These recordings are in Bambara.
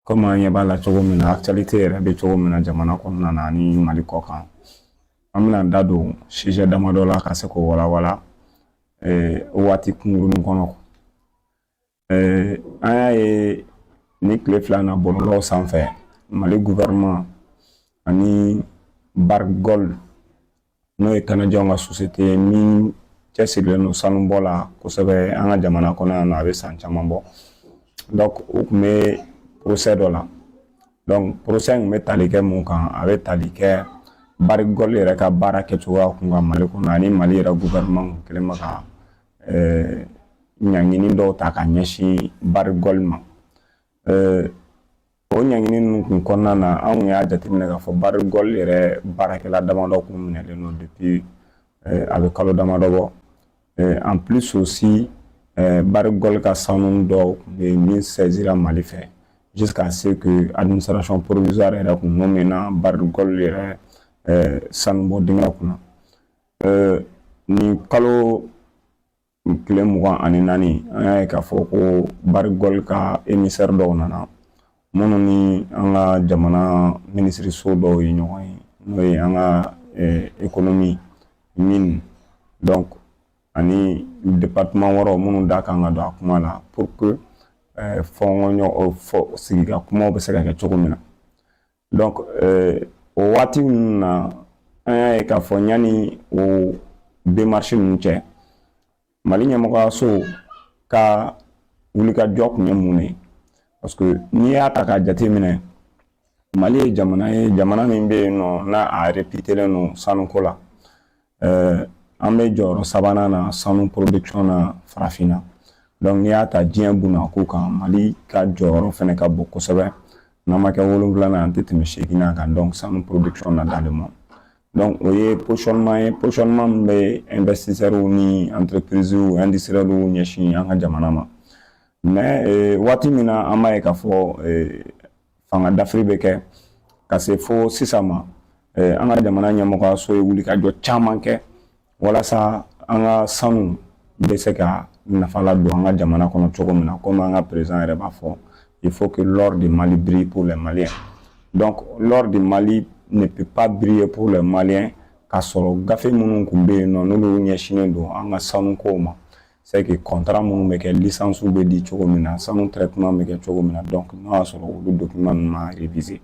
comme an ɲɛ b'a la cogo min na actualité yɛrɛ bɛ cogo min na jamana kɔnɔna na ni Mali kɔ kan an bɛna da don sujet damadɔ la ka se k'o walawala waati kunkurunin kɔnɔ an y'a ye ni tile fila na bɔlɔlɔw sanfɛ Mali gouvernement ani Barrick n'o ye kanajɛnw ka société min cɛsirilen don sanubɔ la kosɛbɛ an ka jamana kɔnɔ yan nɔ a bɛ san caman bɔ donc o tun bɛ procès dɔ la donc procès in bɛ tali kɛ mun kan a bɛ tali kɛ Barrick yɛrɛ ka baara kɛcogoya kun ka Mali kɔnɔ ani Mali yɛrɛ gouvernement kelen bɛ ka ɲangini dɔw ta ka ɲɛsin Barrick ma o ɲangini ninnu kun kɔnɔna na anw y'a jateminɛ k'a fɔ Barrick yɛrɛ baarakɛla damadɔ kun minɛlen don depuis a bɛ kalo damadɔ bɔ en plus aussi Barrick ka sanu dɔw kun bɛ min saisira Mali fɛ jusqu'à ce que administration provisoire yɛrɛ kun nomina Barrick yɛrɛ sanubɔ dingɛ kunna ni kalo tile 24 an y'a ye k'a fɔ ko Barrick ka émissaire dɔw nana minnu ni an ka jamana ministre so dɔw ye ɲɔgɔn ye n'o ye an ka économie mine donc ani département wɛrɛw minnu da kan ka don a kuma la pour que sigika kumaw bɛ se ka kɛ cogo min na donc o waati ninnu na an y'a ye k'a fɔ yanni o démarche ninnu cɛ Mali ɲɛmɔgɔyaso ka wulikajɔ kun ye mun ye parce que n'i y'a ta k'a jateminɛ Mali ye jamana min bɛ yen nɔ n'a a répételen don sanuko la an bɛ jɔyɔrɔ sabanan na sanu production na farafinna donc n'i y'a ta diɲɛ bunako kan Mali ka jɔyɔrɔ fana ka bon kosɛbɛ n'a ma kɛ 7 an tɛ tɛmɛ 8 kan donc sanu production na dans le monde donc o ye positionnement min bɛ investisseurs ni entreprises industriels ɲɛsin an ka jamana ma mais waati min na an b'a ye k'a fɔ fanga dafiri bɛ kɛ ka se fo sisan ma an ka jamana ɲɛmɔgɔyaso ye wulikajɔ caman kɛ walasa an ka sanu bɛ se ka nafa ladon an ka jamana kɔnɔ cogo min na comme an ka président yɛrɛ b'a fɔ il faut que l'or du Mali brille pour les Maliens donc l'or du Mali ne peut pas briller pour les Maliens k'a sɔrɔ gafe minnu kun bɛ yen nɔ n'olu ɲɛsinnen don an ka sanukow ma c'est que contrat minnu bɛ kɛ licence bɛ di cogo min na sanu traitement bɛ kɛ cogo min na donc n'o y'a sɔrɔ olu document ninnu ma réviser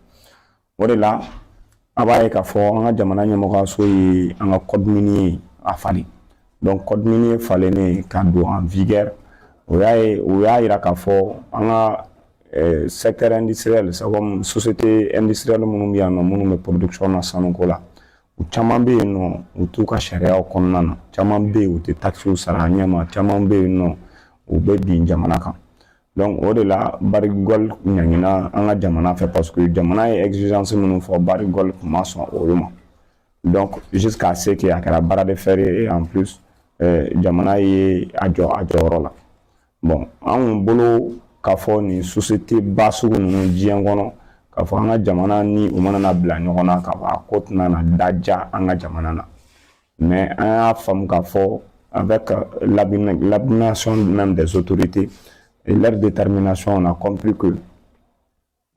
o de la a b'a ye k'a fɔ an ka jamana ɲɛmɔgɔyaso ye an ka code minier a falen donc code minier falennen ka don en vigueur o y'a yira k'a fɔ an ka secteur industriel comme société industrielle minnu bɛ yan nɔ minnu bɛ production na sanuko la u caman bɛ yen nɔ u t'u ka sariyaw kɔnɔna na caman bɛ yen u tɛ taxes sara a ɲɛma caman bɛ yen nɔ u bɛ bin jamana kan donc o de la Barrick ɲangina an ka jamana fɛ parce que jamana ye exigence minnu fɔ Barrick tun ma sɔn olu ma donc jusqu'à ce que a kɛra bara de fer et en plus jamana ye a jɔyɔrɔ la bon anw bolo k'a fɔ nin société ba sugu ninnu diɲɛ kɔnɔ k'a fɔ an ka jamana ni u mana na bila ɲɔgɔn na k'a fɔ a ko tɛna na daja an ka jamana na mais an y'a faamu k'a fɔ avec l'abnégation même des autorités et leur détermination on a compris que u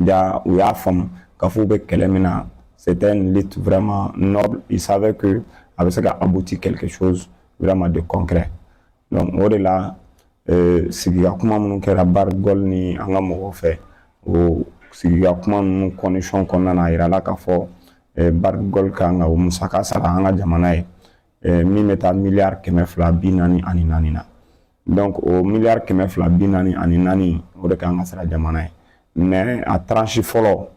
y'a faamu k'a fɔ u bɛ kɛlɛ min na c'était une lutte vraiment noble ils savaient que a bɛ se ka aboutir quelque chose vraiment de concret donc o de la sigika kuma minnu kɛra Barrick ni an ka mɔgɔw fɛ o sigika kuma ninnu condition kɔnɔna na a yirala k'a fɔ Barrick kan ka o musaka sara an ka jamana ye min bɛ taa miliyari 244 na donc o miliyari 244 o de kan ka sara jamana ye mais a tranche fɔlɔ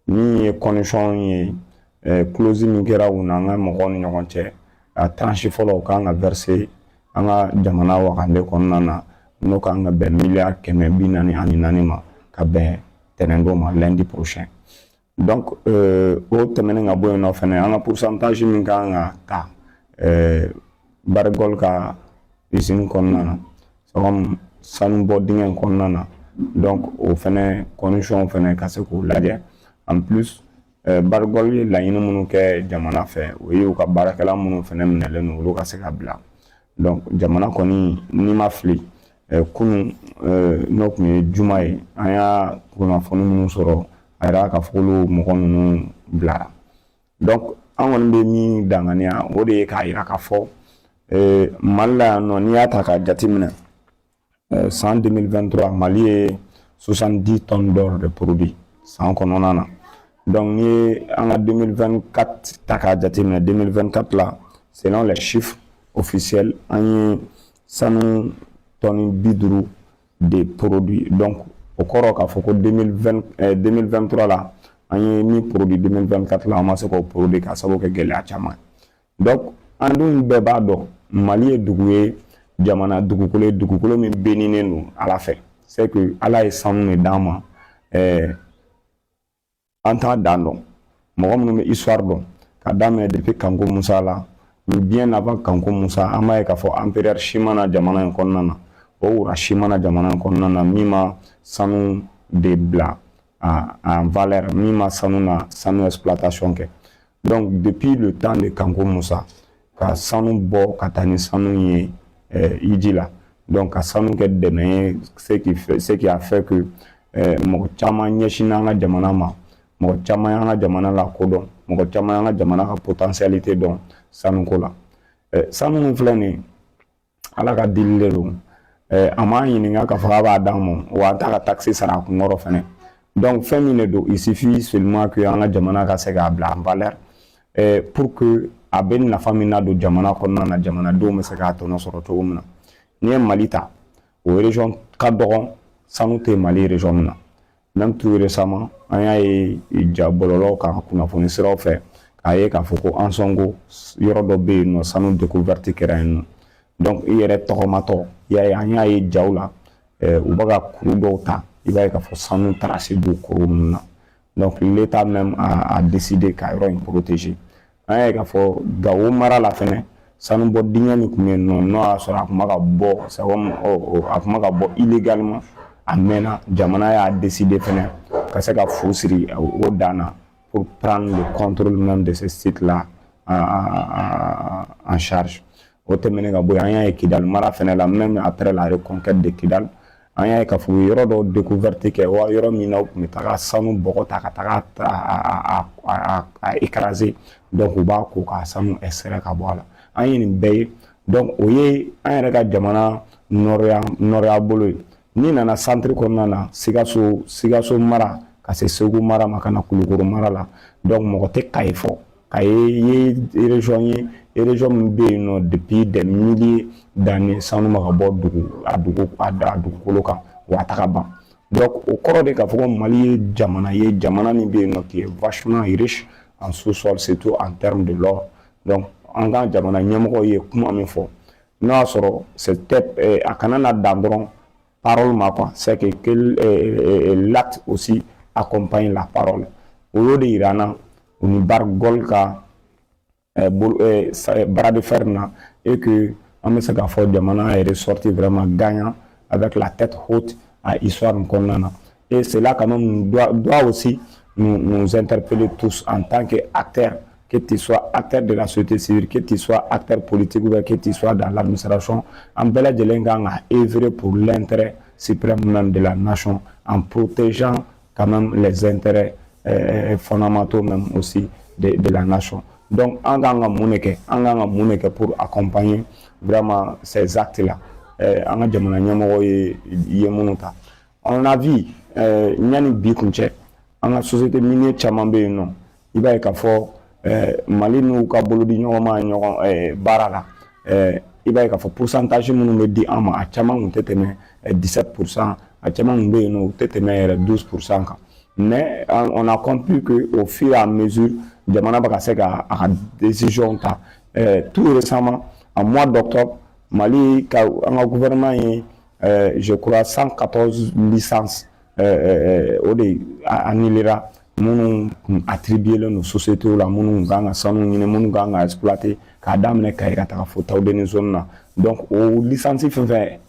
min ye condition ye clause min kɛra u n'an ka mɔgɔw ni ɲɔgɔn cɛ a tranche fɔlɔ o kan ka verser an ka jamana wakande kɔnɔna na n'o kan ka bɛn miliyari 244 ma ka bɛn tɛnɛndon ma lundi prochain donc o tɛmɛnen ka bɔ yen nɔ fɛnɛ an ka pourcentage min kan ka ta Barrick ka usine kɔnɔna na comme sanubɔ dingɛ kɔnɔna na donc o fɛnɛ condition fɛnɛ ka se k'o lajɛ en plus Barrick ye laɲini minnu kɛ jamana fɛ o ye u ka baarakɛla minnu fɛnɛ minɛlen don olu ka se ka bila donc jamana kɔni n'i ma fili kunun n'o tun ye juma ye an y'a kunnafoni minnu sɔrɔ a yɛrɛ k'a fɔ k'olu mɔgɔ ninnu bilara donc an kɔni bɛ min danganiya o de ye k'a yira k'a fɔ Mali la yan nɔ n'i y'a ta k'a jateminɛ san 2023 Mali ye 70 tonnes d'or de produits san kɔnɔna na donc n'i ye an ka 2024 ta k'a jateminɛ 2024 la selon les chiffres officiels an ye sanu tonnes 50 de produits donc o kɔrɔ k'a fɔ ko 2023 la an ye min produit 2024 la an ma se k'o produit k'a sababu kɛ gɛlɛya caman donc an dun bɛɛ b'a dɔn Mali ye dugu ye jamana dugukolo min beninen don Ala fɛ c'est que Ala ye sanu de d'an ma an t'a dan dɔn mɔgɔ minnu bɛ histoire dɔn ka daminɛ depuis Kanko Musa la bien avant Kanko Musa an b'a ye k'a fɔ empereur si mana jamana in kɔnɔna na o wura si mana jamana in kɔnɔna na min ma sanu de bila en valeur min ma sanu exploitation kɛ donc depuis le temps de Kanko Musa ka sanu bɔ ka taa ni sanu ye Iji la donc ka sanu kɛ dɛmɛ ye ce qui a fait que mɔgɔ caman ɲɛsin an ka jamana ma mɔgɔ caman y'an ka jamana la kodɔn mɔgɔ caman y'an ka jamana ka potentialité dɔn sanuko la sanu min filɛ nin Ala ka dili de don a m'a ɲininka k'a fɔ k'a b'a d'an ma wa an t'a ka taxe sara a kunkɔrɔ fɛnɛ donc fɛn min de don il suffit seulement que an ka jamana ka se k'a bila en valeur pour que a bɛ nafa min na don jamana kɔnɔna na jamanadenw bɛ se k'a tɔnɔ sɔrɔ cogo min na n'i ye Mali ta o région ka dɔgɔn sanu tɛ Mali région min na même tout récemment an y'a ye bɔlɔlɔw kan kunnafoni siraw fɛ k'a ye k'a fɔ ko Ansongo yɔrɔ dɔ bɛ yen nɔ sanu découverte kɛra yen nɔ donc i yɛrɛ tɔgɔmatɔ an y'a ye jaw la u bɛ ka kuru dɔw ta i b'a ye k'a fɔ sanu tracé don kuru ninnu na donc l'État même a décidé ka yɔrɔ in protéger an y'a ye k'a fɔ Gawo mara la fɛnɛ sanu bɔ dingɛ min tun bɛ yen nɔ n'o y'a sɔrɔ a tun bɛ ka bɔ a tun bɛ ka bɔ illégalement a mɛnna jamana y'a décidé fɛnɛ ka se ka fu siri o dan na pour prendre le contrôle même de ce site là en charge o tɛmɛnen ka bɔ yen an y'a ye Kidal mara fɛnɛ la même après la reconquête de Kidal an y'a ye k'a fɔ u ye yɔrɔ dɔ découverte kɛ wa yɔrɔ min na u tun bɛ taga sanu bɔgɔ ta ka taga a écraser donc u b'a ko k'a sanu extrait ka bɔ a la an ye nin bɛɛ ye donc o ye an yɛrɛ ka jamana nɔrɔya bolo ye n'i nana centre kɔnɔna na Sikaso mara ka se Segu mara ma ka na Kulukoro mara la donc mɔgɔ tɛ Kayi fɔ Kayi ye région ye région min bɛ yen nɔ depuis des milliers d'années sanu ma ka bɔ a dugukolo kan wa a ta ka ban donc o kɔrɔ de k'a fɔ ko Mali ye jamana min bɛ yen nɔ qui est vachement riche en sous-sol surtout en termes de l'or donc an ka jamana ɲɛmɔgɔ ye kuma min fɔ n'o y'a sɔrɔ c'était a kana na dan dɔrɔn parole ma quoi c'est que l'acte aussi accompagne la parole o y'o de yira an na u ni Bargol ka bras de fer na et que an bɛ se k'a fɔ jamana est ressorti vraiment gagnant avec la tête haute à histoire kɔnɔna na et cela quand même doit aussi nous interpeller tous en tant qu'acteurs, que tu sois acteur de la société civile, que tu sois acteur politique ou que tu sois dans l'administration, en bel et œuvrer pour l'intérêt suprême même de la nation, en protégeant quand même les intérêts fondamentaux même aussi de la nation. Donc, on a pour accompagner vraiment ces actes-là. On a vu, Nyani Bikunche, an ka société minière caman bɛ yen nɔ i b'a ye k'a fɔ Mali n'u ka bolodi ɲɔgɔn ma ɲɔgɔn baara la i b'a ye k'a fɔ pourcentage minnu bɛ di an ma a caman kun tɛ tɛmɛ 17% a caman kun bɛ yen nɔ u tɛ tɛmɛ yɛrɛ 12% kan mais on a compris que au fur et à mesure jamana bɛ ka se ka a ka décision ta tout récemment en mois d'octobre Mali ka an ka gouvernement ye je crois 114 licences o de annulera minnu attribué nos sociétés la minnu kan ka sanu ɲini minnu kan ka exploiter k'a daminɛ Kayi ka taga fo Tawudeni zone na donc o licence fɛn fɛn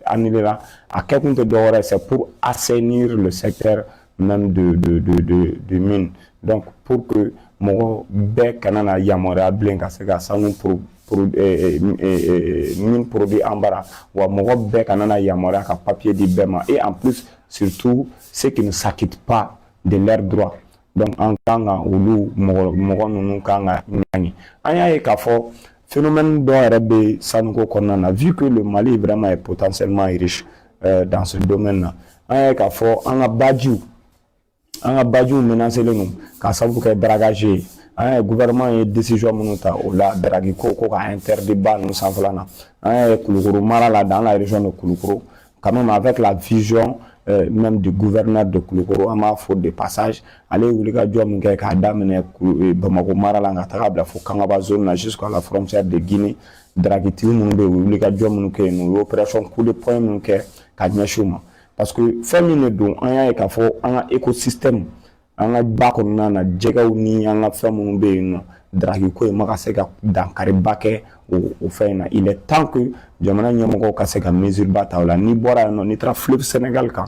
annulera a kɛkun tɛ dɔwɛrɛ c'est pour assainir le secteur même de mine donc pour que mɔgɔ bɛɛ kana na yamaruya bilen ka se ka sanu mine produit en bara wa mogo bɛɛ kana na yamaruya ka papier di bɛɛ ma, et en plus surtout ceux qui ne s'acquittent pas de leurs droits. Donc en kan ka olu mɔgɔ ninnu kan ka ɲangi. An y'a ye k'a fɔ phénomène dɔ yɛrɛ bɛ sanuko kɔnɔna na, vu que le Mali vraiment est potentiellement riche dans ce domaine là, an y'a ye k'a fɔ an ka bajiw menacé len don k'a sababu kɛ dragage ye. An y'a ye gouvernement ye décision minnu ta o la dragi ko ka interdit ba ninnu sanfɛla na. An y'a ye Kulukoro mara la, dans la région de Kulukoro, quand même avec la vision même du gouverneur de Kulukoro, an b'a fɔ de passage, ale ye wulikajɔ min kɛ k'a daminɛ Bamako mara la ka taga bila fo Kangaba zone na jusqu'à la frontière de Guinée. Dragitigi minnu bɛ yen, wulikajɔ minnu kɛ yen nɔ, u ye opération coup de poing minnu kɛ ka ɲɛsin u ma. Parce que fɛn min de don, an y'a ye k'a fɔ an ka écosystème, an ka ba kɔnɔna na, jɛgɛw ni an ka fɛn minnu bɛ yen nɔ, dragi ko in ma ka se ka dankariba kɛ o fɛn in na. Il est temps que jamana ɲɛmɔgɔw ka se ka mesure ba ta o la. N'i bɔra yen nɔ, n'i taara fleuve Sénégal kan,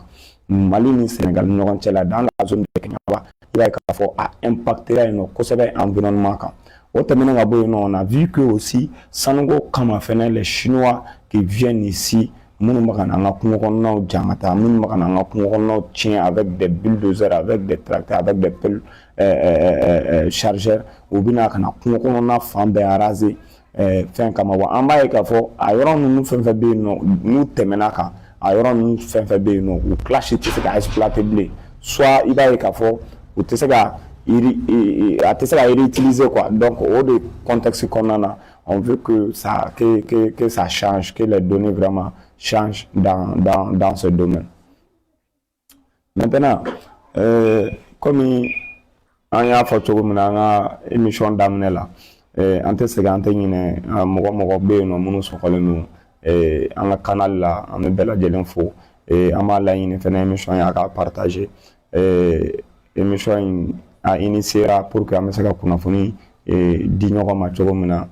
Mali ni Sénégal ni ɲɔgɔn cɛ la, dans la zone de Keɲaba, i b'a ye k'a fɔ a impactera yen nɔ kosɛbɛ environnement kan. O tɛmɛnen ka bɔ yen nɔ, on a vu que aussi sanuko kama fɛnɛ les Chinois qui viennent ici, minnu bɛ ka na an ka kungo kɔnɔnaw jamata, minnu bɛ ka na an ka kungo kɔnɔnaw tiɲɛ avec des bulldozers, avec des tracteurs, avec des pelles chargeurs, u bɛna ka na kungo kɔnɔna fan bɛɛ araser fɛn kama. Wa an b'a ye k'a fɔ a yɔrɔ ninnu fɛn fɛn bɛ yen nɔ, n'u tɛmɛna kan, a yɔrɔ ninnu fɛn fɛn bɛ yen nɔ, u classe tɛ se ka exploiter bilen, soit i b'a ye k'a fɔ u tɛ se ka a tɛ se ka réutiliser quoi. Donc au de contexte kɔnɔna na, on veut que ça change, que les données vraiment changent dans ce domaine. Maintenant, comme an y'a fɔ cogo min na an ka émission daminɛ la, an tɛ segin an tɛ ɲinɛ mɔgɔ bɛ yen nɔ minnu sɔgɔlen don an ka canal la, an bɛ bɛɛ lajɛlen fo, an b'a laɲini fɛnɛ émission y'a ka partager, émission in a initiera pour que an bɛ se ka kunnafoni di ɲɔgɔn ma cogo min na,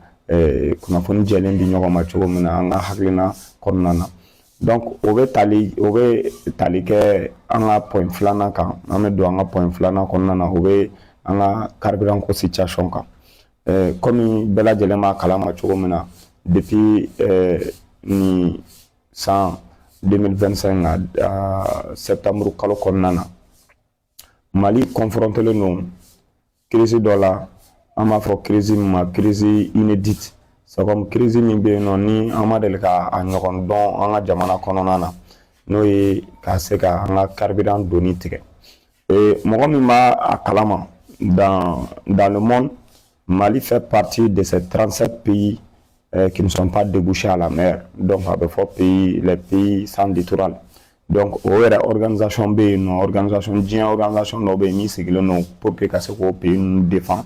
kunnafoni jɛlen di ɲɔgɔn ma cogo min na an ka hakilina kɔnɔna na. Donc o bɛ tali kɛ an ka point filanan kan, an bɛ don an ka point filanan kɔnɔna na, o bɛ an ka carburant ko situation kan. Comme bɛɛ lajɛlen b'a kalama cogo min na, depuis ni san 2025 septembre kalo kɔnɔna na, Mali confrontelen don crise dɔ la, an b'a fɔ crise min ma crise inédite. C'est comme crise min bɛ yen nɔ ni an ma deli ka a ɲɔgɔn dɔn an ka jamana kɔnɔna na, n'o ye ka se ka an ka carburant doni tigɛ. Mɔgɔ min b'a a kalama dans le monde, Mali fait partie de ces 37 pays qui ne sont pas débouchés à la mer. Donc a bɛ fɔ les pays sans littoral. Donc o yɛrɛ organisation bɛ yen nɔ, diɲɛ organisation dɔ bɛ yen min sigilen don pour que ka se k'o pays ninnu défend.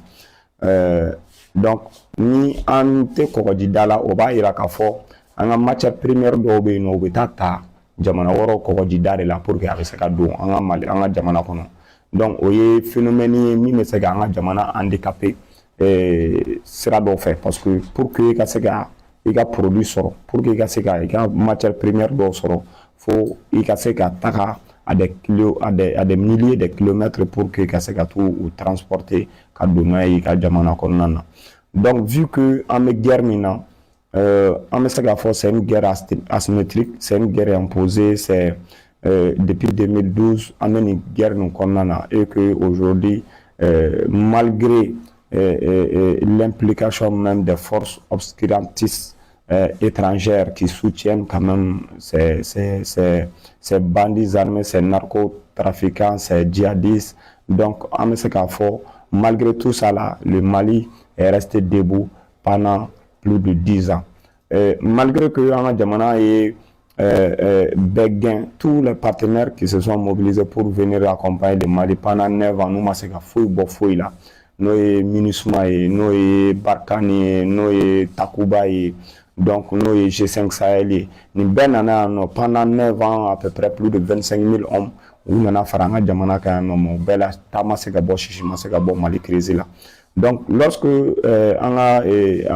Donc ni an tɛ kɔgɔjida la, o b'a yira k'a fɔ an ka matière première dɔw bɛ yen nɔ, o bɛ taa jamana wɛrɛw kɔgɔjida de la pour que a bɛ se ka don an ka Mali, an ka jamana kɔnɔ. Donc o ye phénomène ye min bɛ se ka an ka jamana handicapé sira dɔw fɛ, parce que pour que i ka se ka i ka produit sɔrɔ, pour que i ka se ka i ka matière première dɔw sɔrɔ, fo i ka se ka taga à des milliers de kilomètres pour que i ka se ka t'u transporter ka don n'a ye i ka jamana kɔnɔna na. Donc vu que an bɛ guerre min na, an bɛ se k'a fɔ c'est une guerre asymétrique, c'est une guerre imposée, c'est depuis 2012 an bɛ nin guerre nin kɔnɔna na, et que aujourd'hui malgré l'implication même des forces obscurantistes étrangères qui soutiennent quand même ces bandits armés, ces narcotrafiquants, ces djihadistes. Donc an bɛ se k'a fɔ malgré tout ça là, le Mali est resté debout pendant plus de 10 ans. Malgré que an ka jamana ye bɛɛ gɛn, tous les partenaires qui se sont mobilisés pour venir accompagner le Mali pendant 9 ans, n'u ma se ka foyi bɔ foyi la, n'o ye MINUSMA ye, n'o ye Barkhane ye, n'o ye Takuba ye, donc n'o ye G5 Sahel ye, nin bɛɛ nana yan nɔ pendant 9 ans, à peu près plus de 25 000 hommes, u nana fara an ka jamana kan yan nɔ, mais o bɛɛ la taa ma se ka bɔ, sisi ma se ka bɔ Mali crise la. Donc lorsque an ka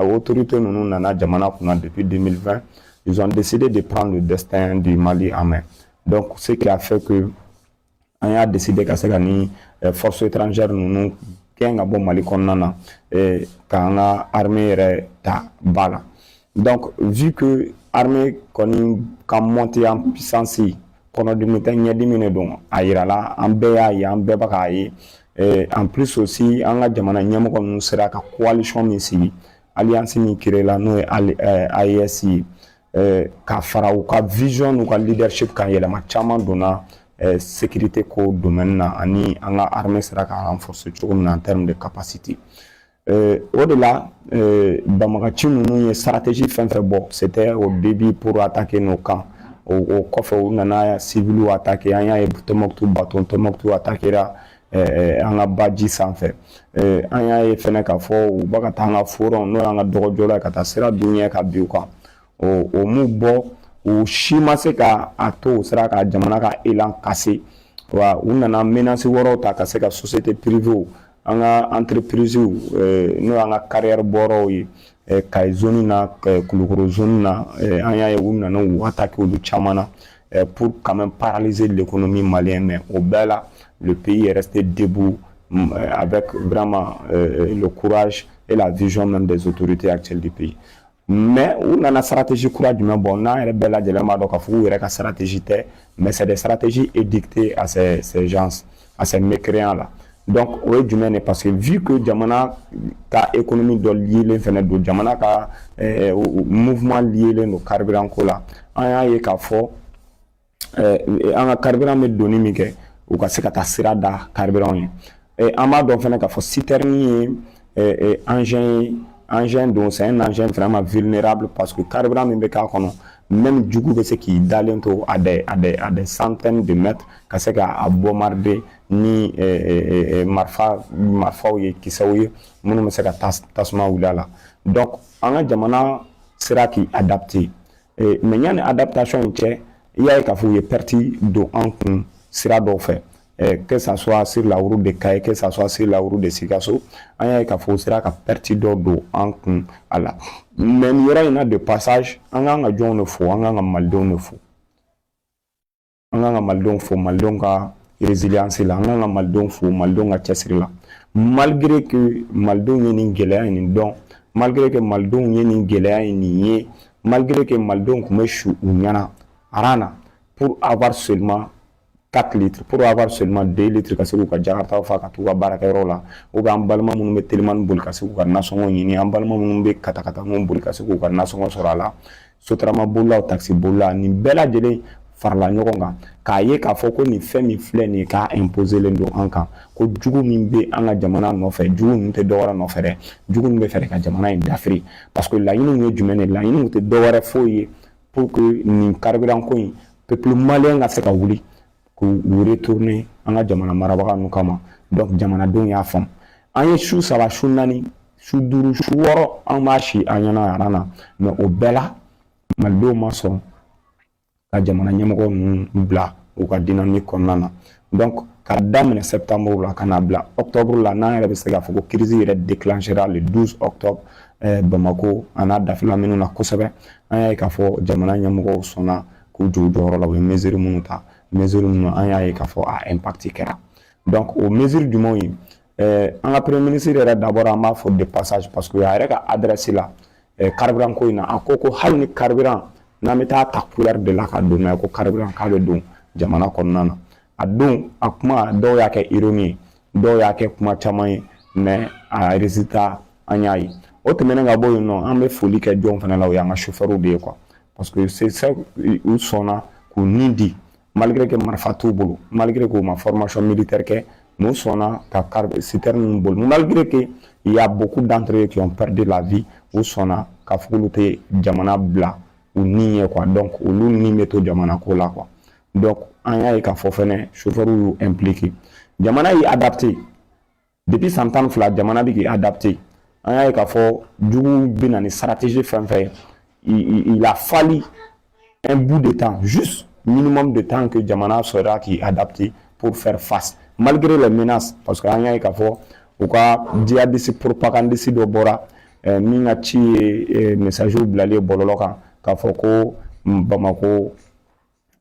autorité ninnu nana jamana kunna depuis 2020, ils ont décidé de prendre le destin du Mali en main. Donc ce qui a fait que an y'a décidé ka se ka ni forces étrangères ninnu kɛ ka bɔ Mali kɔnɔna na k'an ka armée yɛrɛ ta ba la. Donc vu que armée kɔni ka monter en puissance kɔnɔdimi tɛ ɲɛdimi de don a yirala an bɛɛ y'a ye an bɛɛ bɛ k'a ye en plus aussi an ka jamana ɲɛmɔgɔ ninnu sera ka coalition min sigi alliance min créé la n'o ye AES ye ka fara u ka vision n'u ka leadership kan yɛlɛma caman donna sécurité ko domaine na ani an ka armée sera ka renforcer cogo min na en termes de capacité. Au de la banbagaci ninnu ye stratégie fɛn fɛn bɔ c'était au début pour attaquer nos camps. O kɔfɛ u nana civils attaquer, an y'a ye Tombouctou bateau Tombouctou attaquera an ka baji sanfɛ, an y'a ye fɛnɛ k'a fɔ u bɛ ka taa an ka forum n'o y'an ka dɔgɔjɔla ye ka taa sira duɲɛ ka bin u kan. O m'u bɔ u si ma se ka a to u sera ka jamana ka élan casser wa u nana menace wɛrɛw ta ka se ka société privée an ka entreprise n'o y'an ka carrière bɔrɔw ye Kayi zone na Kulukoro zone na an y'a ye u nana u attaquer olu caman na pour quand même paralyser l'économie malienne, mais au bɛɛ la le pays est resté debout avec vraiment le courage et la vision même des autorités actuelles du pays. Mais on a une stratégie courage du même bon, on a une belle adjellement donc à fou une stratégie mais c'est des stratégies édictées à ces gens, à ces mécréants là. Donc oui du même parce que vu que Jamana ka économie doit lier les fenêtres de Jamana ka mouvement lié les nos carburants là, on a eu qu'à fort un carburant me donné mique ou ka se ka ta sira da carburant et en bas donc fenêtre qu'à fort citerne engin donc c'est un engin vraiment vulnérable parce que carburant me ka kono même du coup c'est qui d'alento à des centaines de mètres ka se ka bombarder ni marfa ye kisaw ye minnu bɛ se ka tasuma wuli a la donc an ka jamana sera k'i adapter mais yanni adaptation in cɛ i y'a ye k'a fɔ u ye perte don an kun sira dɔw fɛ que ça soit sur la route de Kayi que ça soit sur la route de Sikasso an y'a ye k'a fɔ u sera ka perte dɔ don an kun a la mais nin yɔrɔ in na de passage an k'an ka jɔnw de fo an k'an ka malidenw de fo an k'an ka malidenw fo malidenw ka résilience la, an ka malidenw fo malidenw ka cɛsiri la malgré que malidenw ye nin gɛlɛya in nin dɔn malgré que malidenw ye nin gɛlɛya in nin ye malgré que malidenw tun bɛ su u ɲɛna arana pour avoir seulement 4 litres pour avoir seulement 2 litres ka se k'u ka jakartaw fa ka t'u ka baarakɛyɔrɔ la ou bien an balima minnu bɛ telimani boli ka se k'u ka nasɔngɔ ɲini an balima minnu bɛ katakataninw boli ka se k'u ka nasɔngɔ sɔrɔ a la sotarama bolilaw taxi bolilaw nin bɛɛ lajɛlen farala ɲɔgɔn kan k'a ye k'a fɔ ko nin fɛn min filɛ nin ye k'a imposer len don an kan ko jugu min bɛ an ka jamana nɔfɛ jugu ninnu tɛ dɔwɛrɛ nɔfɛ dɛ jugu min bɛ fɛ ka jamana in dafiri parce que laɲiniw ye jumɛn de laɲiniw tɛ dɔwɛrɛ foyi ye pour que nin carburant ko in peuple malien ka se ka wuli k'u retourner an ka jamana marabaga ninnu kama donc jamanadenw y'a faamu an ye su 3 su 4 su 5 su 6 an b'a si an ɲɛna aran na mais o bɛɛ la malidenw ma sɔn ka jamana ɲɛmɔgɔ ninnu bila u ka dynamique kɔnɔna na donc ka daminɛ septembre la ka na bila octobre la n'an yɛrɛ bɛ se k'a fɔ ko crise yɛrɛ déclenchera le 12 octobre Bamako a n'a dafila minnu na kosɛbɛ an y'a ye k'a fɔ jamana ɲɛmɔgɔw sɔnna k'u jɔ u jɔyɔrɔ la u ye mesure minnu ta mesure minnu an y'a ye k'a fɔ a impact kɛra donc o mesure jumɛnw ye an ka premier ministre yɛrɛ d'abord an b'a fɔ de passage parce que a yɛrɛ ka adresse la carburant ko in na a ko ko hali ni carburant n'an bɛ taa ta couleur de la ka don n'a ye ko carburant k'a bɛ don jamana kɔnɔna na a don a kuma dɔw y'a kɛ ironie ye dɔw y'a kɛ kuma caman ye mais a résultat an y'a ye o tɛmɛnen ka bɔ yen nɔ an bɛ foli kɛ jɔnw fana la o y'an ka chauffeurs de ye quoi parce que c'est ça u sɔnna k'u ni di malgré que marifa t'u bolo malgré que u ma formation militaire kɛ mais u sɔnna ka citerne ninnu boli malgré que il y a beaucoup d'entre eux qui ont perdu la vie u sɔnna k'a fɔ k'olu tɛ jamana bila u ni ye quoi donc olu ni bɛ to jamana ko la quoi donc an y'a ye k'a fɔ fɛnɛ chauffeurs y'u impliqué jamana y'i adapté depuis san 12 jamana bɛ k'i adapté an y'a ye k'a fɔ jugu bɛ na ni stratégie fɛn fɛn ye il a fallu un bout de temps juste minimum de temps que jamana sera k'i adapté pour faire face malgré les menaces parce que an y'a ye k'a fɔ u ka djihadiste propagandiste dɔ bɔra min ka ci ye message bilalen bɔlɔlɔ kan k'a fɔ ko Bamako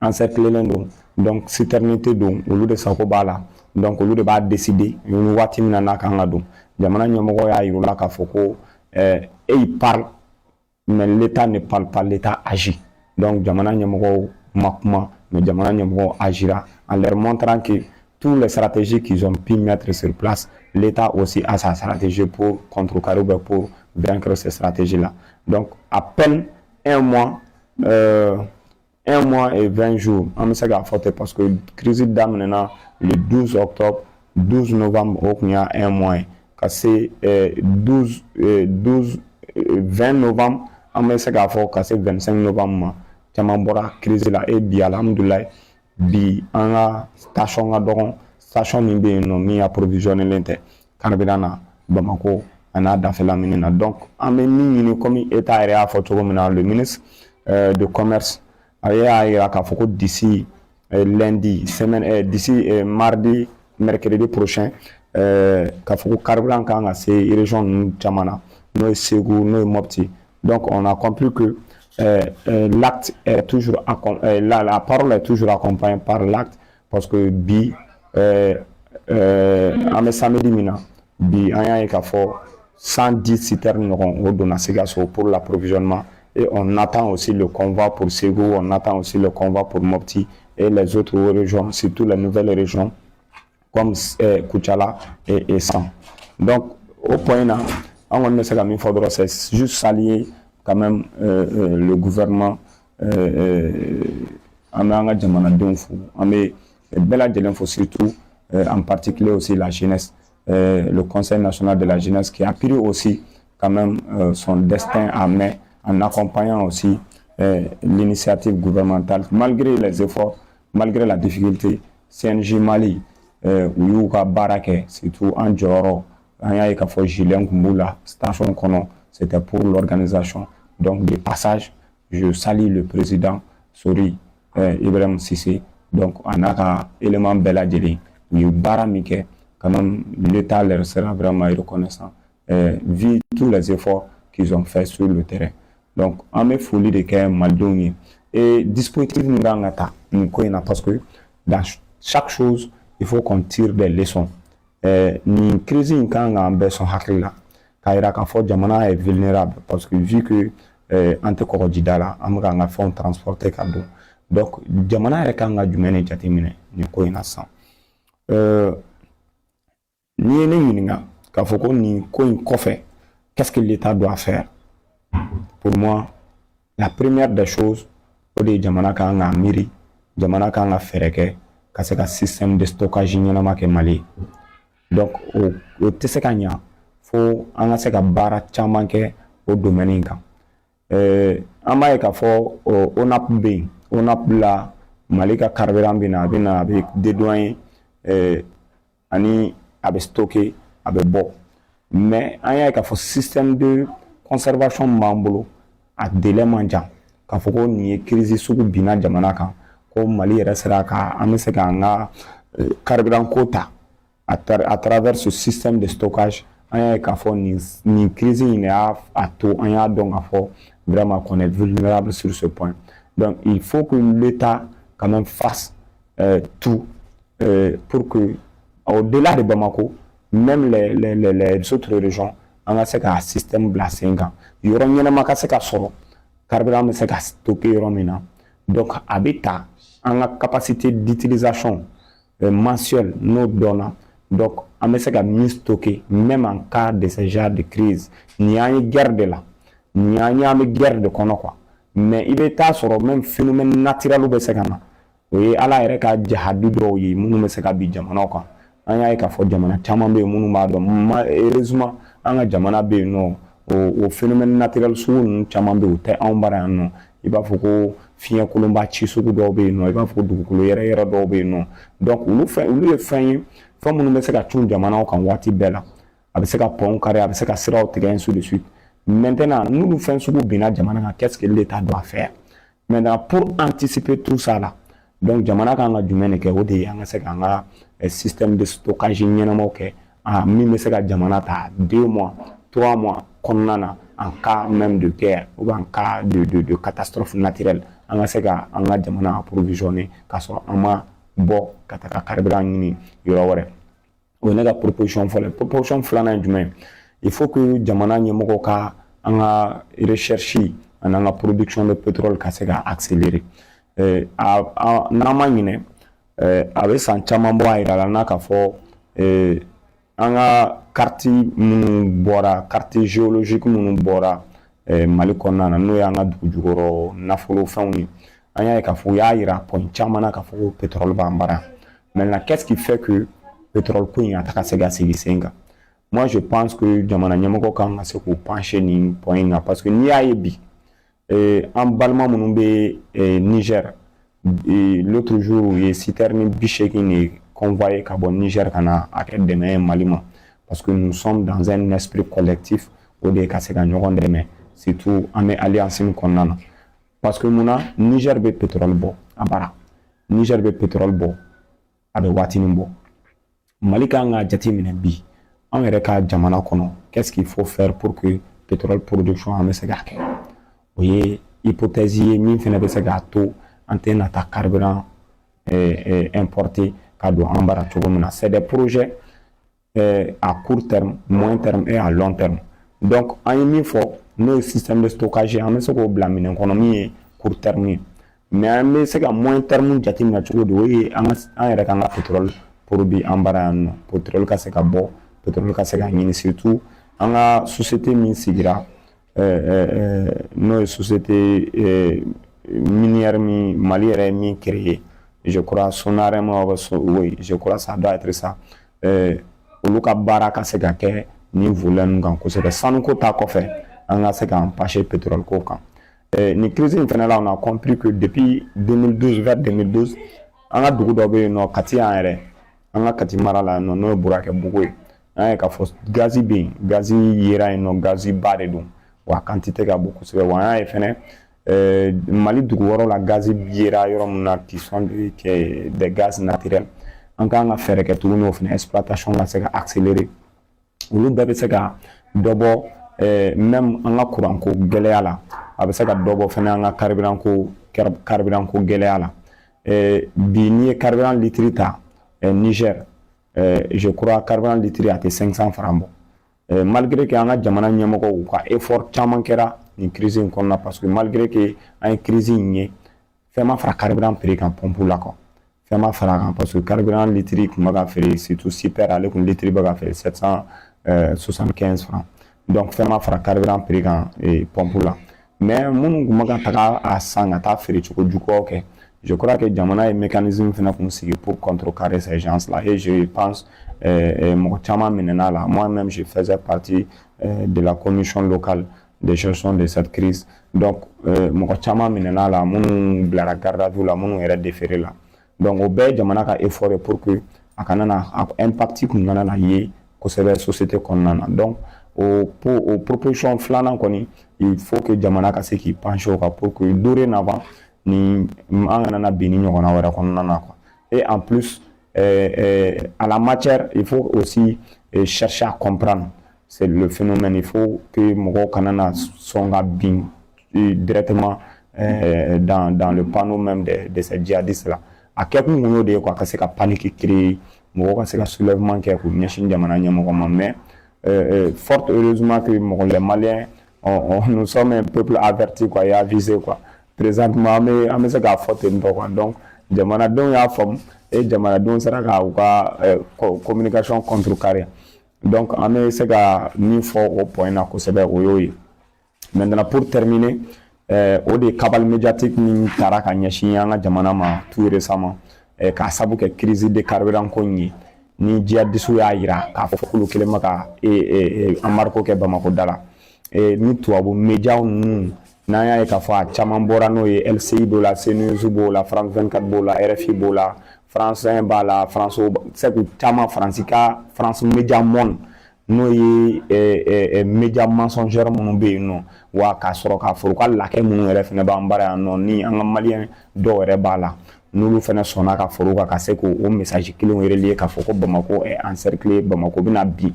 encerclé don donc citernité don olu de sago b'a la donc olu de b'a décider ni waati min na n'a kan ka don jamana ɲɛmɔgɔ y'a yir'u la k'a fɔ ko il parle mais l'État ne parle pas, l'État agit. Donc jamana ɲɛmɔgɔw ma kuma mais jamana ɲɛmɔgɔw agira en leur montrant que toutes les stratégies qu'ils ont pu mettre sur place, l'État aussi a sa stratégie pour contrecarrer ou pour vaincre ces stratégies-là. Donc à peine un mois et 20 jours, on ne sait pas faire parce que la crise d'amener le 12 octobre, 12 novembre, il y a un mois, c'est 20 novembre, on ne sait pas faire 25 novembre, caman bɔra crise la et bi alhamdulillah bi an ka station ka dɔgɔn station min bɛ yen nɔ min approvisionnelen tɛ carburant na Bamako a n'a dafɛla minnu na donc an bɛ min ɲini comme État yɛrɛ y'a fɔ cogo min na le ministre de commerce a y'a yira k'a fɔ ko d'ici lundi semaine d'ici mardi mercredi prochain k'a fɔ ko carburant kan ka se région ninnu caman na n'o ye Segu n'o ye Mopti donc on a compris que l'acte est toujours la parole est toujours accompagnée par l'acte parce que bi an bɛ samedi min na bi an y'a ye k'a fɔ 110 citernes ɲɔgɔn o donna Sikaso pour l'approvisionnement et on attend aussi le convoi pour Ségou, on attend aussi le convoi pour Mopti et les autres régions, surtout les nouvelles régions comme Koutiala et San. Donc au point là, on ne sait pas faudra c'est juste s'allier quand même le gouvernement en surtout en particulier aussi la jeunesse, le Conseil national de la jeunesse qui a pris aussi quand même son destin à main en accompagnant aussi l'initiative gouvernementale malgré les efforts, malgré la difficulté. CNJ Mali ou Yuka Barake, surtout en Djoro, en Yaïka Fo Julien Kumbula, station Kono, c'était pour l'organisation. Donc, de passage, je salue le président Sori Ibrahim Sissé. Donc, on a un élément bel à dire. Mais Baramike, quand même, l'État leur sera vraiment reconnaissant, vu tous les efforts qu'ils ont fait sur le terrain. Donc, on met folie de Kem Maldoni. Et dispositif Ngangata, parce que dans chaque chose, il faut qu'on tire des leçons. Ni crise Nkanga en besoin hakila. Kaira Kafo Jamana est vulnérable parce que vu que ante korodidala amga fait transporter cadeau donc jamana rekanga jumene jatimine ni ko ina san ni ne yininga ka foko ni ko in kofe qu'est-ce que l'État doit faire pour moi la première des choses au de jamana kanga miri jamana kanga fereke ka se ka système de stockage nyama ke Mali donc au tesekanya faut anga se ka bara chamanke au domaine kan an b'a ye k'a fɔ ONAP bɛ yen ONAP la Mali ka carburant bɛ na a bɛ dédouaner ani a bɛ stocker a bɛ bɔ mais an y'a ye k'a fɔ système de conservation b'an bolo a délai man jan k'a fɔ ko nin ye crise sugu binna jamana kan ko Mali yɛrɛ sera ka an bɛ se k'an ka carburant ko ta à travers ce système de stockage an y'a ye k'a fɔ nin crise in de y'a to an y'a dɔn k'a fɔ vraiment qu'on est vulnérable sur ce point. Donc il faut que l'État quand même fasse tout pour que au-delà de Bamako, même les autres régions, on a un système blasé. Il y aura un solo, carburant se stocké donc habitat, on a capacité d'utilisation mensuelle nos données. Donc on a mieux stocké même en cas de ce genre de crise. Il y a une guerre de là. Ni a guerre de kono quoi mais il est à sur même phénomène naturel ou besekana oui ala yɛrɛ ka jahadu dɔw ye minnu bɛ se ka bi jamana kan an y'a ye k'a fɔ jamana caman bɛ yen minnu b'a dɔn heureusement an ka jamana bɛ yen nɔ o phénomène naturel sugu ninnu caman bɛ yen o tɛ anw bara yan nɔ i b'a fɔ ko fiɲɛ kolonba ci sugu dɔw bɛ yen nɔ i b'a fɔ ko dugukolo yɛrɛ dɔw bɛ yen nɔ donc olu ye fɛn ye fɛn minnu bɛ se ka cun jamanaw kan waati bɛɛ la a bɛ se ka pɔn kari a bɛ se ka siraw tigɛ ainsi de suite. Maintenant, nous faisons ce que qu'est-ce que l'État doit faire. Maintenant, pour anticiper tout ça là, donc Jamana kanga jumene ke odi anga se kanga système de stockage nyenamo ke a mi se ka Jamana ta 2 mois, 3 mois konnana en cas même de guerre ou en cas de catastrophe naturelle anga se ka anga Jamana approvisionner ka so ama bɔ ka taga carburant ɲini yɔrɔ wɛrɛ. O ye ne ka proposition fɔlɔ. Proposition filanan ye jumɛn? Il faut que jamana ɲɛmɔgɔ ka an ka recherche ani an ka production de pétrole ka se ka accélérer. N'an ma ɲinɛ a bɛ san caman bɔ a yira la n'a ka fɔ an ka carte minnu bɔra, carte géologique minnu bɔra Mali kɔnɔna na n'o y'an ka dugu jukɔrɔ nafolo fɛnw ye. An y'a ye k'a fɔ u y'a yira point caman na k'a fɔ ko pétrole b'an bara. Maintenant, qu'est-ce qui fait que pétrole ko in a taga se ka sigi sen kan? Moi, je pense que jamana ɲɛmɔgɔ kan ka se k'u pencher nin point in kan parce que n'i y'a ye bi an balima minnu bɛ Niger l'autre jour u ye citerne 80 de convoyé ka bɔ Niger ka na a kɛ dɛmɛ ye Mali ma parce que nous sommes dans un esprit collectif o de ye ka se ka ɲɔgɔn dɛmɛ surtout an bɛ alliance min kɔnɔna na parce que munna Niger bɛ pétrole bɔ a bara, Niger bɛ pétrole bɔ a bɛ waatinin bɔ. Mali kan ka jateminɛ bi an yɛrɛ ka jamana kɔnɔ qu'est-ce qu'il faut faire pour que pétrole production an bɛ se ka kɛ? O ye hypothèse ye min fana bɛ se k'a to an tɛ na taa carburant importé ka don an bara cogo min na. C'est des projets à court terme, moyen terme et à long terme. Donc an ye min fɔ n'o ye système de stockage an bɛ se k'o bila minɛn kɔnɔ min ye court terme ye. Mais an bɛ se ka moyen terme jateminɛ cogo di? O ye an yɛrɛ kan ka pétrole produit an bara yan nɔ. Pétrole ka se ka bɔ, pétrole ka se ka ɲini surtout an ka société min sigira n'o ye société minière min Mali yɛrɛ ye min créé. Je crois Sonarem, oui, je crois ça doit être ça. Olu ka baara ka se ka kɛ ni volet ninnu kan kosɛbɛ. Sanuko ta kɔfɛ an ka se ka empêcher pétrole ko kan. Ni crise in fana la on a compris que depuis 2012 vers 2012 an ka dugu dɔ bɛ yen nɔ Kati yan yɛrɛ an ka Kati mara la nɔ n'o ye Burakɛbugu ye. An ye k'a fɔ gazi bɛ yen, gazi yera yen nɔ, gazi ba de don wa quantité ka bon kosɛbɛ. Wa an y'a ye fɛnɛ Mali dugu wɔɔrɔ la gazi yera yɔrɔ min na qui sont des gaz naturels. An kan ka fɛɛrɛ kɛ tuguni o fɛnɛ exploitation ka se ka accélérer. Olu bɛɛ bɛ se ka dɔ bɔ même an ka courant ko gɛlɛya la, a bɛ se ka dɔ bɔ fɛnɛ an ka carburant ko gɛlɛya la. Bi n'i ye carburant litre ta Niger, je crois carburant litre a tɛ 500 francs bɔ. Malgré que an ka jamana ɲɛmɔgɔw u ka effort caman kɛra nin crise in kɔnɔna parce que malgré que an ye crise in ye fɛn ma fara carburant prix kan pompe la quoi. Fɛn ma fara kan parce que carburant litre kun bɛ ka feere surtout super ale kun litre bɛ ka feere 775 francs. Donc fɛn ma fara carburant prix kan pompe la. Mais minnu kun bɛ ka taga a san ka taa feere cogo juguyaw kɛ. Je crois que jamana ye mécanisme fana kun sigi pour contrecarrer ces gens-là et je pense mɔgɔ caman minɛna la. Moi-même je faisais partie de la commission locale de gestion de cette crise. Donc mɔgɔ caman minɛna la minnu bilara garde à vue la minnu yɛrɛ déféré la. Donc o bɛɛ jamana ka effort ye pour que a kana na impact kun kana na ye kosɛbɛ société kɔnɔna na. Donc o proposition filanan kɔni il faut que jamana ka se k'i pencher o kan pour que dorénavant ni an kana na bin ni ɲɔgɔnna wɛrɛ kɔnɔna na quoi. Et en plus à la matière il faut aussi chercher à comprendre c'est le phénomène. Il faut que mɔgɔw kana na sɔn ka bin directement dans le panneau même de ces djihadistes là. A kɛkun kun y'o de ye quoi ka se ka panique créer mɔgɔw ka se ka soulèvement kɛ k'u ɲɛsin jamana ɲɛmɔgɔ ma. Mais fort heureusement que les Maliens nous sommes un peuple averti quoi et avisé quoi. Présentement an bɛ se k'a fɔ ten tɔ quoi. Donc jamanadenw y'a faamu et jamanadenw sera ka u ka communication contrecarrer. Donc an bɛ se ka min fɔ o point na kosɛbɛ o y'o ye. Maintenant pour terminer o de cabale médiatique min taara ka ɲɛsin an ka jamana ma tout récemment k'a sabu kɛ crise de carburant ko in ye ni djihadistes y'a yira k'a fɔ k'olu kelen bɛ ka embargo kɛ Bamako da la. Ni tubabu médiaw ninnu n'an y'a ye k'a fɔ a caman bɔra n'o ye LCI b'o la, CNews b'o la, France 24 b'o la, RFI b'o la, France 1 b'a la, France caman Faransi ka France Media Monde n'o ye média mensongère minnu bɛ yen nɔ wa k'a sɔrɔ k'a fɔ u ka lakɛ minnu yɛrɛ fana b'an bara yan nɔ ni an ka maliyɛn dɔw yɛrɛ b'a la n'olu fana sɔnna ka foro kan ka se k'o message kelen relayer k'a fɔ ko Bamako est encerclé, Bamako bɛna bin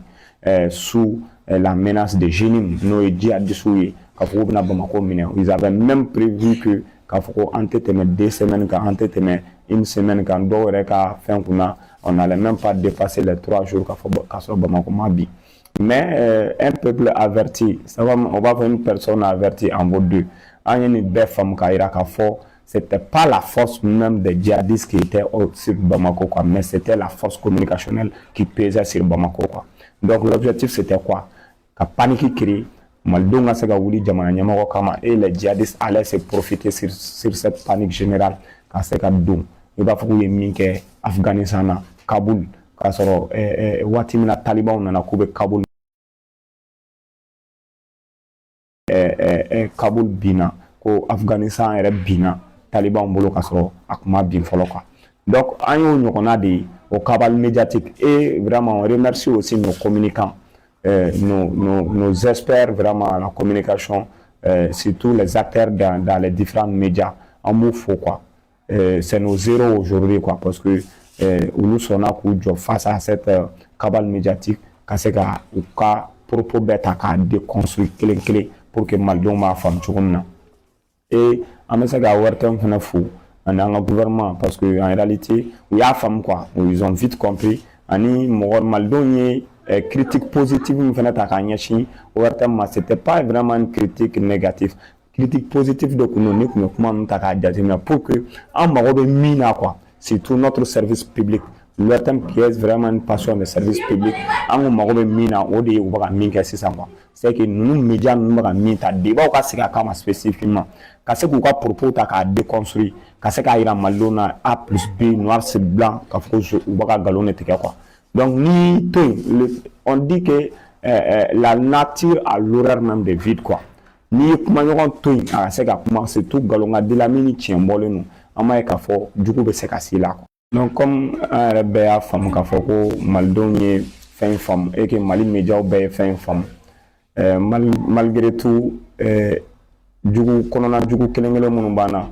sous la menace de Jenim n'o ye djihadistes ye k'a fɔ k'u bɛna Bamako minɛ. Ils avaient même prévu que k'a fɔ ko an tɛ tɛmɛ 2 semaines kan an tɛ tɛmɛ une semaine quand dɔw ka fɛn kunna on n'allait même pas dépasser les 3 jours k'a sɔrɔ Bamako ma bin. Mais un peuple averti, ça va, on va voir une personne avertie en vaut deux. En une belle femme c'était pas la force même des djihadistes qui étaient sur Bamako, quoi, mais c'était la force communicationnelle qui pesait sur Bamako, quoi. Donc l'objectif c'était quoi? La panique créée, Maldonga se wuli jamana ɲɛmɔgɔ kama et les djihadistes allaient se profiter sur cette panique générale ka se ka don i b'a fɔ k'u ye min kɛ Afghanistan na Kaboul k'a sɔrɔ waati min na Talibanw nana k'u bɛ Kaboul Kaboul binna ko Afghanistan yɛrɛ binna Talibanw bolo k'a sɔrɔ a kun ma bin fɔlɔ quoi. Donc an y'o ɲɔgɔnna de ye au cabale médiatique et vraiment on remercie aussi nos communicants. Nos experts vraiment à la communication, surtout les acteurs dans les différents médias, en mots faux quoi. C'est nos héros aujourd'hui quoi, parce que nous sommes face à cette cabale médiatique, parce que propos bête à déconstruire clé pour que Maldon m'a fait un et en même temps on fou on a un gouvernement parce que en réalité il y a femme quoi, ils ont vite compris ani Maldon critique positive c'était pas vraiment une critique négative, critique positive de pour que en mina quoi, surtout notre service public le thème qui est vraiment une passion de service public en mina c'est que nous médias nous ta débat ka spécifiquement ka se ka propos ta ka déconstruire ka se ka ira Maldona A plus B noir c'est blanc ka fo ou baka galon quoi. Donc, on dit que la nature a l'horreur même de vide, quoi. Ni kuma ɲɔgɔn to yen a ka se ka kuma surtout galonga de la mini tiɲɛ bɔlen non an b'a ye k'a fɔ jugu bɛ se ka s'i la quoi. Donc comme an yɛrɛ bɛɛ y'a faamu k'a fɔ ko malidenw ye fɛn faamu et que Mali médiaw bɛɛ ye fɛn faamu malgré tout jugu kɔnɔna jugu kelen kelen minnu b'an na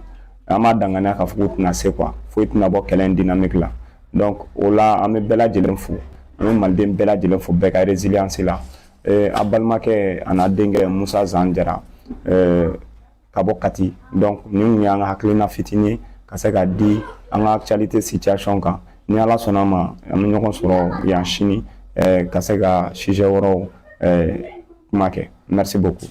an b'a danganiya k'a fɔ k'u tɛna se quoi, foyi tɛna bɔ kɛlɛ in dynamique la. Donc o la an bɛ bɛɛ lajɛlen fo an bɛ maliden bɛɛ lajɛlen fo bɛɛ ka résilience la a balimakɛ a n'a denkɛ Musa Zan Jara ka bɔ Kati. Donc nin kun y'an ka hakilina fitinin ka se ka di an ka actualité situation kan ni Ala sɔnna ma an bɛ ɲɔgɔn sɔrɔ yan sini ka se ka sujet wɛrɛw kuma kɛ. Merci beaucoup.